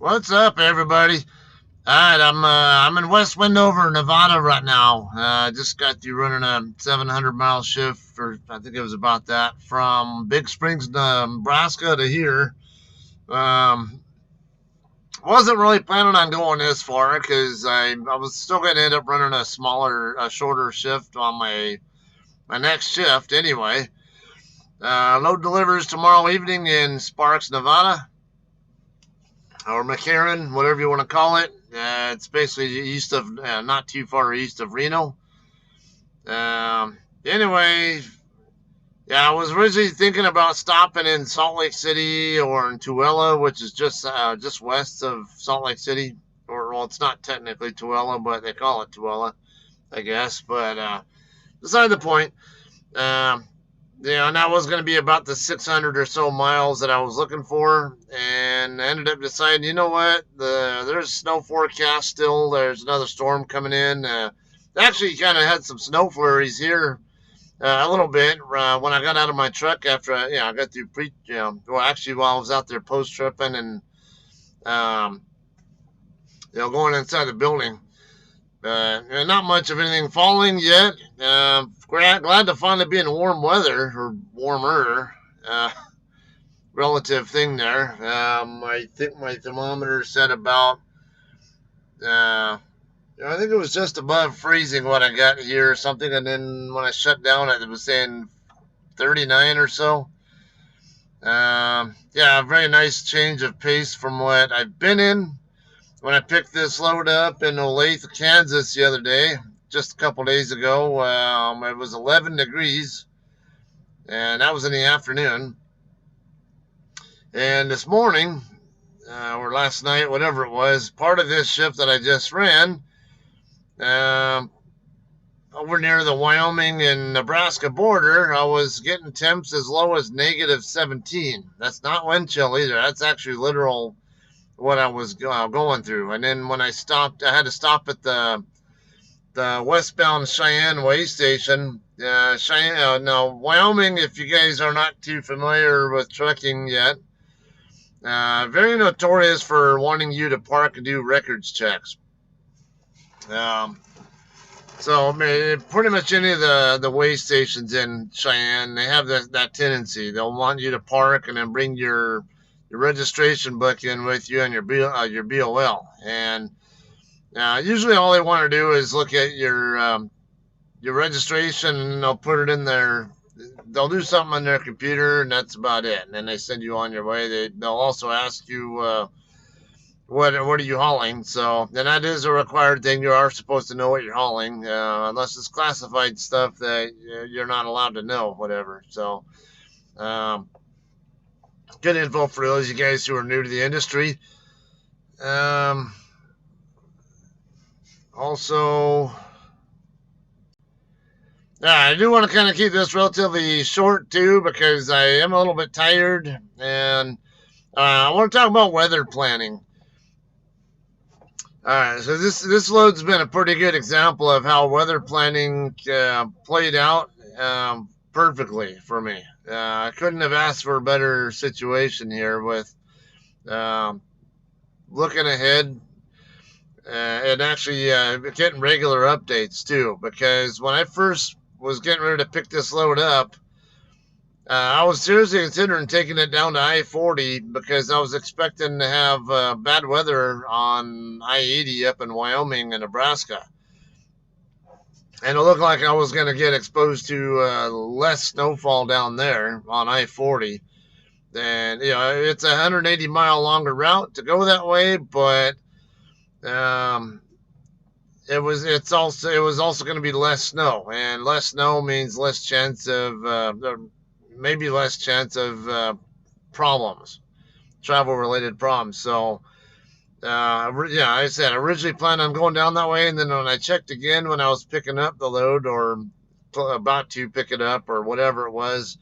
What's up, everybody? All right, I'm in West Wendover, Nevada right now. Just got through running a 700-mile shift for I think it was about that from Big Springs, Nebraska to here. Um, wasn't really planning on going this far because I was still going to end up running a shorter shift on my next shift anyway. Load delivers tomorrow evening in Sparks, Nevada, or McCarran, whatever you want to call it. It's basically east of, not too far east of Reno. Anyway, yeah, I was originally thinking about stopping in Salt Lake City or in Tooele, which is just west of Salt Lake City. Or well, it's not technically Tooele, but they call it Tooele, I guess. But beside the point. Um, and that was going to be about the 600 or so miles that I was looking for, and I ended up deciding, you know what, there's snow forecast still. There's another storm coming in. Actually, kind of had some snow flurries here a little bit when I got out of my truck after I got through well, actually while I was out there post tripping and um, going inside the building. Not much of anything falling yet. Glad to finally be in warm weather or warmer. Relative thing there. I think my thermometer said about. I think it was just above freezing when I got here or something, and then when I shut down, it was saying 39 or so. Yeah, a very nice change of pace from what I've been in when I picked this load up in Olathe, Kansas the other day, just a couple days ago. It was 11 degrees, and that was in the afternoon. And this morning, or last night, whatever it was, part of this shift that I just ran, um, over near the Wyoming and Nebraska border, I was getting temps as low as negative 17. That's not wind chill either. That's actually literal what I was going through. And then when I stopped, I had to stop at the westbound Cheyenne way station. No, Wyoming, if you guys are not too familiar with trucking yet, very notorious for wanting you to park and do records checks. Um, so, I mean, pretty much any of the way stations in Cheyenne, they have that tendency. They'll want you to park and then bring your registration book in with you and your BOL. And usually all they want to do is look at your registration, and they'll put it in their. They'll do something on their computer, and that's about it. And then they send you on your way. They'll also ask you what are you hauling. So, and that is a required thing. You are supposed to know what you're hauling, unless it's classified stuff that you're not allowed to know. Whatever. So, um, good info for those of you guys who are new to the industry. Um, Also, I do want to kind of keep this relatively short too because I am a little bit tired, and I want to talk about weather planning. All right, so this load's been a pretty good example of how weather planning played out perfectly for me. I couldn't have asked for a better situation here with um, looking ahead and actually getting regular updates too. Because when I first was getting ready to pick this load up, I was seriously considering taking it down to I-40 because I was expecting to have bad weather on I-80 up in Wyoming and Nebraska. And it looked like I was going to get exposed to less snowfall down there on I-40. And, it's a 180-mile longer route to go that way, but um, it was also going to be less snow, and less snow means less chance of maybe less chance of problems, travel related problems. So yeah, I said I originally planned on going down that way, and then when I checked again when I was picking up the load or about to pick it up or whatever it was,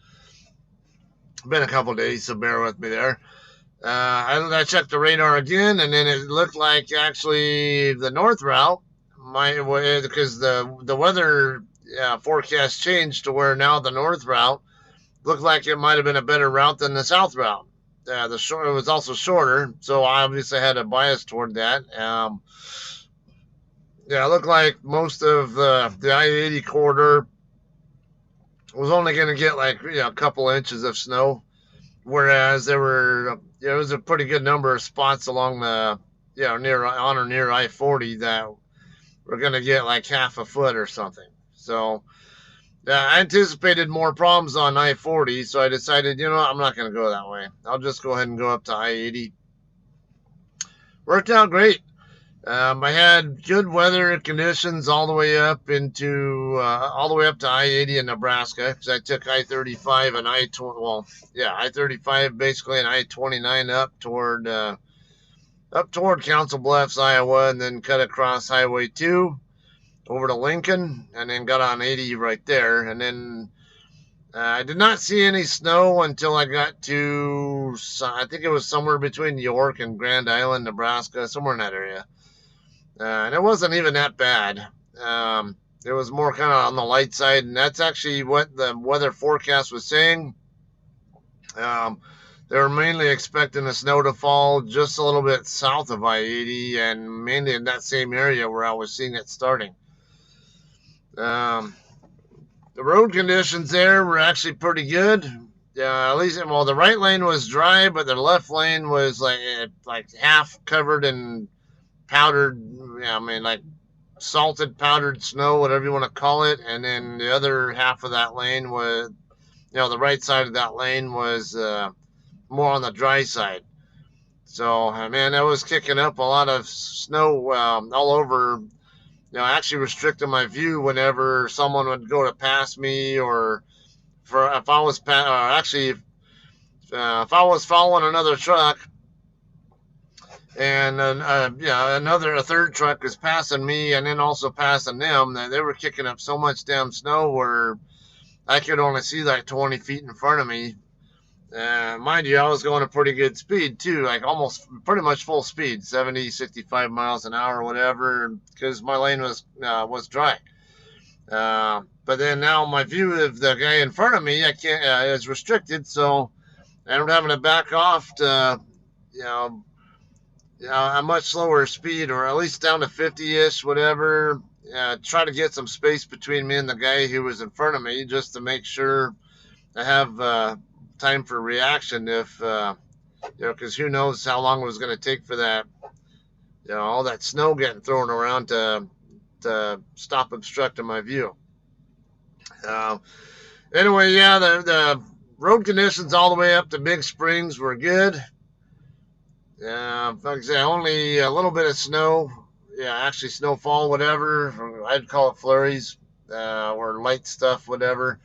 been a couple of days, so bear with me there. I checked the radar again, and then it looked like actually the north route might, because the weather forecast changed to where now the north route looked like it might have been a better route than the south route. the short, it was also shorter, so I obviously had a bias toward that. Yeah, it looked like most of the I-80 corridor was only going to get like a couple inches of snow, whereas there was a pretty good number of spots along the near on or near I-40 that were going to get like half a foot or something. So I anticipated more problems on I-40, so I decided, I'm not going to go that way. I'll just go ahead and go up to I-80. Worked out great. I had good weather conditions all the way up to I-80 in Nebraska, because I took I-35 and I-35 basically, and I-29 up toward Council Bluffs, Iowa, and then cut across Highway 2 over to Lincoln, and then got on 80 right there. And then I did not see any snow until I got to, I think it was somewhere between York and Grand Island, Nebraska, somewhere in that area. And it wasn't even that bad. It was more kind of on the light side, and that's actually what the weather forecast was saying. They were mainly expecting the snow to fall just a little bit south of I-80, and mainly in that same area where I was seeing it starting. The road conditions there were actually pretty good. At least, well, the right lane was dry, but the left lane was like half covered in powdered, like salted powdered snow, whatever you want to call it. And then the other half of that lane was, the right side of that lane was more on the dry side. So, man, that was kicking up a lot of snow all over. Actually restricting my view whenever someone would go to pass me, or if I was if I was following another truck, and a third truck is passing me and then also passing them, that they were kicking up so much damn snow where I could only see like 20 feet in front of me. Mind you, I was going a pretty good speed too, like almost pretty much full speed, 70, 65 miles an hour, whatever, because my lane was dry. But then now my view of the guy in front of me, I can't, is restricted, so I'm having to back off to, a much slower speed, or at least down to 50-ish, whatever. Try to get some space between me and the guy who was in front of me, just to make sure I have time for reaction if, because who knows how long it was going to take for that, all that snow getting thrown around to stop obstructing my view. Anyway, the road conditions all the way up to Big Springs were good. Like I say, only a little bit of snow. Actually snowfall, whatever. I'd call it flurries, or light stuff, whatever.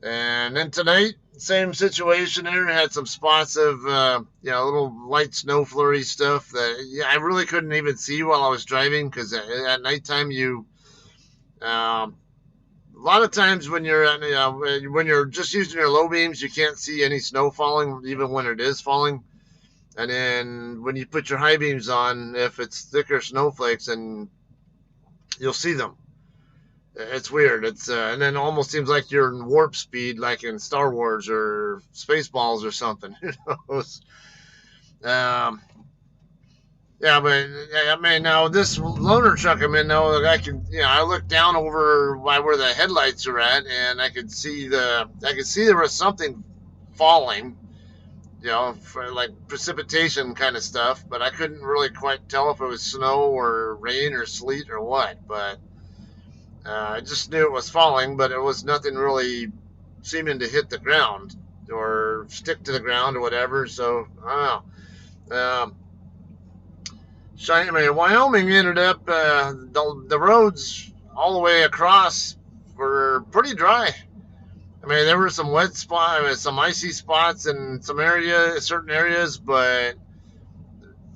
And then tonight, same situation there. Had some spots of, little light snow flurry stuff that I really couldn't even see while I was driving, because at nighttime a lot of times when you're just using your low beams, you can't see any snow falling, even when it is falling. And then when you put your high beams on, if it's thicker snowflakes, and you'll see them. It's weird. It's and then it almost seems like you're in warp speed, like in Star Wars or Spaceballs or something. Who knows? But I mean, now this loaner truck I'm in, now I can, I look down over where the headlights are at, and I could see there was something falling. For like precipitation kind of stuff, but I couldn't really quite tell if it was snow or rain or sleet or what. But I just knew it was falling, but it was nothing really seeming to hit the ground or stick to the ground or whatever. So I don't know. Wyoming ended up the roads all the way across were pretty dry. I mean, there were some wet spots, some icy spots in certain areas, but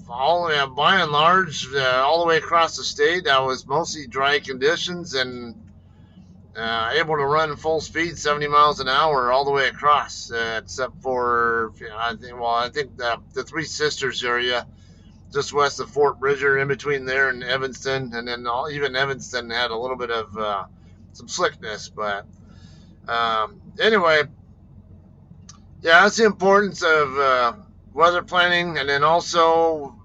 by and large, all the way across the state, that was mostly dry conditions, and able to run full speed, 70 miles an hour, all the way across, except for, I think the Three Sisters area, just west of Fort Bridger, in between there and Evanston, and then even Evanston had a little bit of some slickness, but. Anyway, that's the importance of weather planning, and then also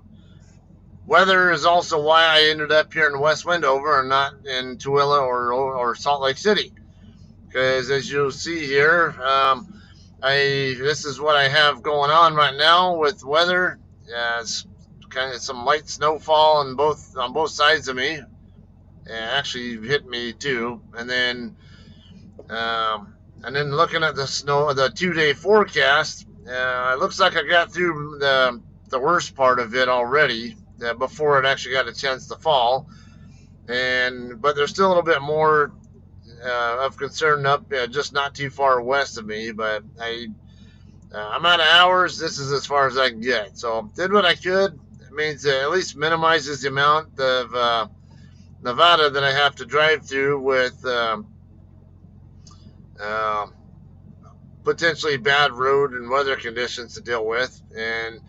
weather is also why I ended up here in West Wendover and not in Tooele or Salt Lake City. Because as you'll see here, this is what I have going on right now with weather. It's kind of some light snowfall on both sides of me. Actually hit me too, and then looking at the 2-day forecast, it looks like I got through the worst part of it already before it actually got a chance to fall. But there's still a little bit more of concern up, just not too far west of me. But I'm out of hours. This is as far as I can get. So did what I could. It means it at least minimizes the amount of Nevada that I have to drive through with uh, potentially bad road and weather conditions to deal with. And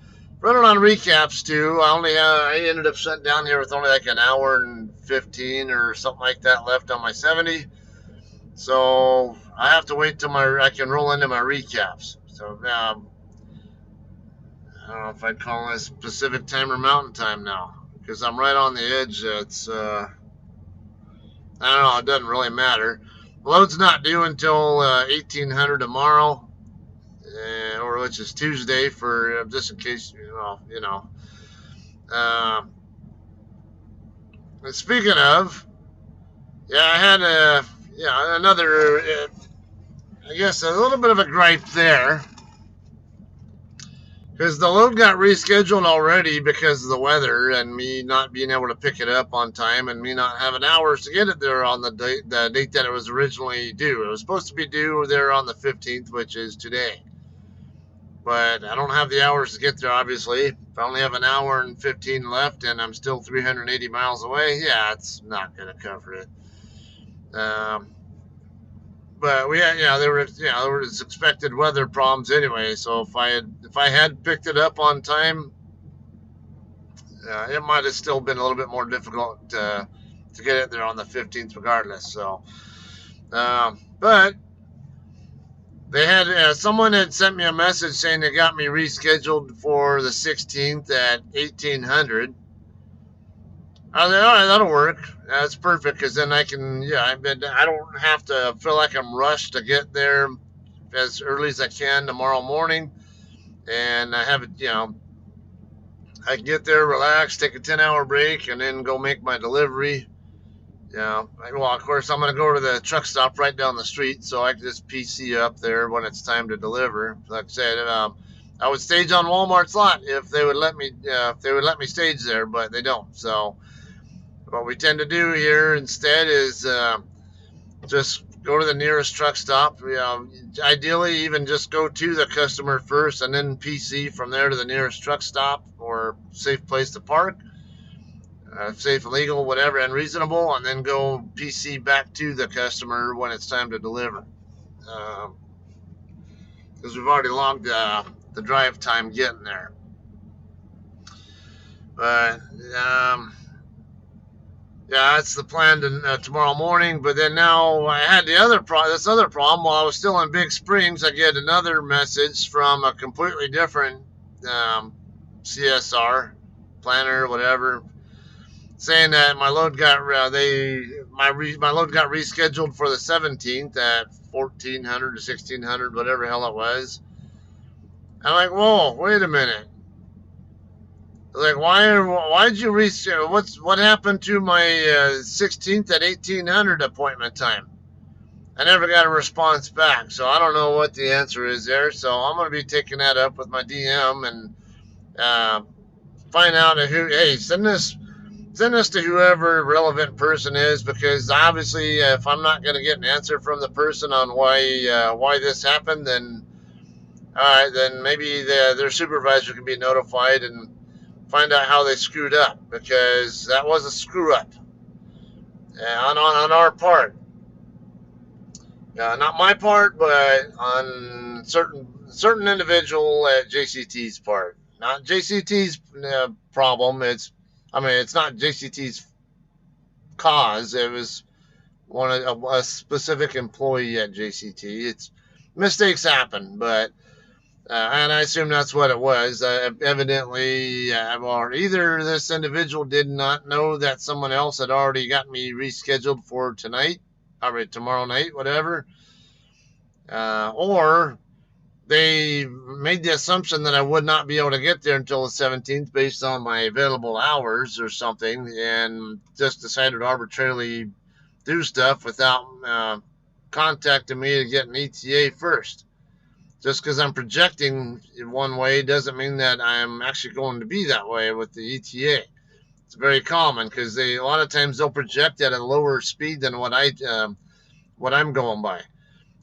running on recaps too. I ended up shutting down here with only like an hour and 15 or something like that left on my 70. So I have to wait till I can roll into my recaps. So I don't know if I'd call this Pacific time or Mountain time now, because I'm right on the edge. It's I don't know. It doesn't really matter. Load's not due until 1800 tomorrow, or which is Tuesday, for just in case you know. Uh, and speaking of, I had another. I guess a little bit of a gripe there, because the load got rescheduled already because of the weather and me not being able to pick it up on time and me not having hours to get it there on the date that it was originally due. It was supposed to be due there on the 15th, which is today. But I don't have the hours to get there, obviously. If I only have an hour and 15 left and I'm still 380 miles away, it's not going to cover it. But there was expected weather problems anyway. So if I had picked it up on time, it might have still been a little bit more difficult to get it there on the 15th, regardless. So, but they had someone had sent me a message saying they got me rescheduled for the 16th at 1800. I was like, all right, that'll work. That's perfect, because then I can, I don't have to feel like I'm rushed to get there as early as I can tomorrow morning. And I have it, I can get there, relax, take a 10-hour break, and then go make my delivery. Well, of course, I'm going to go to the truck stop right down the street, so I can just PC up there when it's time to deliver. Like I said, I would stage on Walmart's lot if they would let me stage there, but they don't. So what we tend to do here instead is just go to the nearest truck stop. Ideally, even just go to the customer first and then PC from there to the nearest truck stop or safe place to park, safe, legal, whatever, and reasonable, and then go PC back to the customer when it's time to deliver. Because we've already logged the drive time getting there. But that's the plan tomorrow morning. But then now I had this other problem. While I was still in Big Springs, I get another message from a completely different CSR planner, whatever, saying that my load got my load got rescheduled for the 17th at 1400 or 1600, whatever the hell it was. I'm like, whoa, wait a minute. Like, why did you reschedule? What happened to my 16th at 1800 appointment time? I never got a response back, so I don't know what the answer is there. So I'm going to be taking that up with my DM and find out send this to whoever relevant person is, because obviously if I'm not going to get an answer from the person on why this happened, then all right, then maybe their supervisor can be notified and find out how they screwed up, because that was a screw up on our part. Not my part, but on certain individual at JCT's part. Not JCT's problem. It's not JCT's cause. It was a specific employee at JCT. Mistakes happen, but And I assume that's what it was. Evidently, or either this individual did not know that someone else had already got me rescheduled for tonight, or tomorrow night, whatever, or they made the assumption that I would not be able to get there until the 17th based on my available hours or something, and just decided to arbitrarily do stuff without contacting me to get an ETA first. Just because I'm projecting in one way doesn't mean that I'm actually going to be that way with the ETA. It's very common because they a lot of times they'll project at a lower speed than what I'm going by.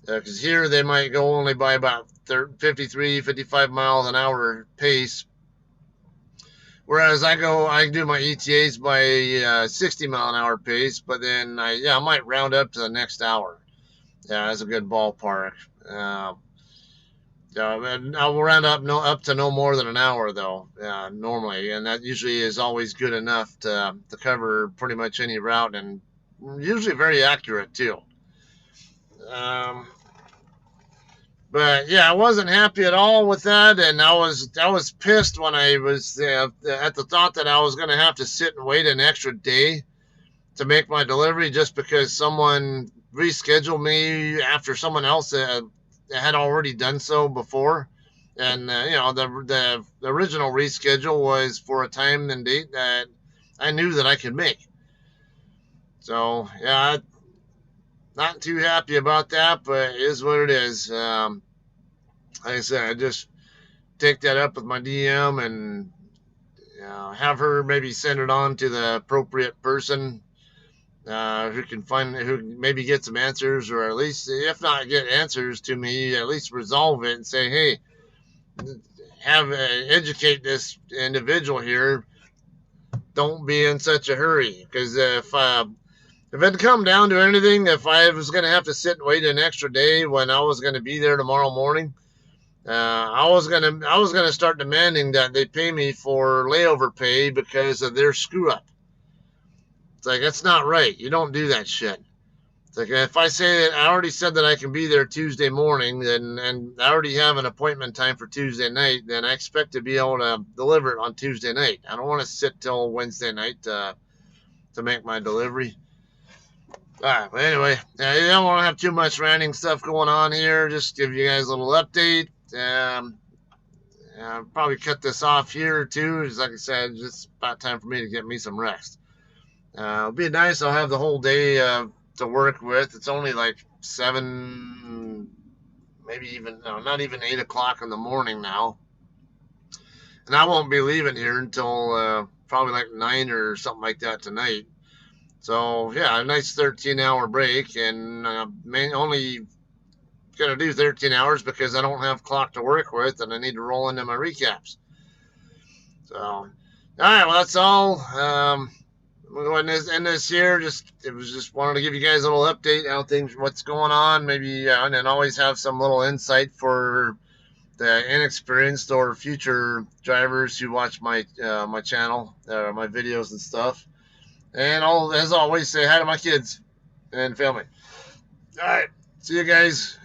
Because here they might go only by about 53, 55 miles an hour pace, whereas I do my ETAs by 60 mile an hour pace. But then I might round up to the next hour. Yeah, that's a good ballpark. Uh, and I will round up to no more than an hour though, normally, and that usually is always good enough to cover pretty much any route, and usually very accurate too. Um, but yeah, I wasn't happy at all with that, and I was pissed when I was at the thought that I was going to have to sit and wait an extra day to make my delivery just because someone rescheduled me after someone else had already done so before. And the original reschedule was for a time and date that I knew that I could make. So yeah, not too happy about that, but it is what it is. Like I said, I just take that up with my DM and have her maybe send it on to the appropriate person who maybe get some answers, or at least if not get answers to me, at least resolve it and say, hey, educate this individual here. Don't be in such a hurry, because if it come down to anything, if I was going to have to sit and wait an extra day when I was going to be there tomorrow morning, I was gonna start demanding that they pay me for layover pay because of their screw up. It's like, that's not right. You don't do that shit. It's like, if I say that I already said that I can be there Tuesday morning, then and I already have an appointment time for Tuesday night, then I expect to be able to deliver it on Tuesday night. I don't want to sit till Wednesday night to make my delivery. All right, but anyway, you don't want to have too much ranting stuff going on here. Just give you guys a little update. I'll probably cut this off here too. Just like I said, just about time for me to get me some rest. It'll be nice. I'll have the whole day to work with. It's only like 7, maybe even no, not even 8 o'clock in the morning now, and I won't be leaving here until probably like 9 or something like that tonight. So yeah, a nice 13-hour break, and only gonna do 13 hours because I don't have clock to work with, and I need to roll into my recaps. So, all right, well that's all. We'll go ahead and end this here. It was just wanted to give you guys a little update how things, what's going on, maybe, and then always have some little insight for the inexperienced or future drivers who watch my channel, my videos and stuff. And as always, say hi to my kids and family. All right, see you guys.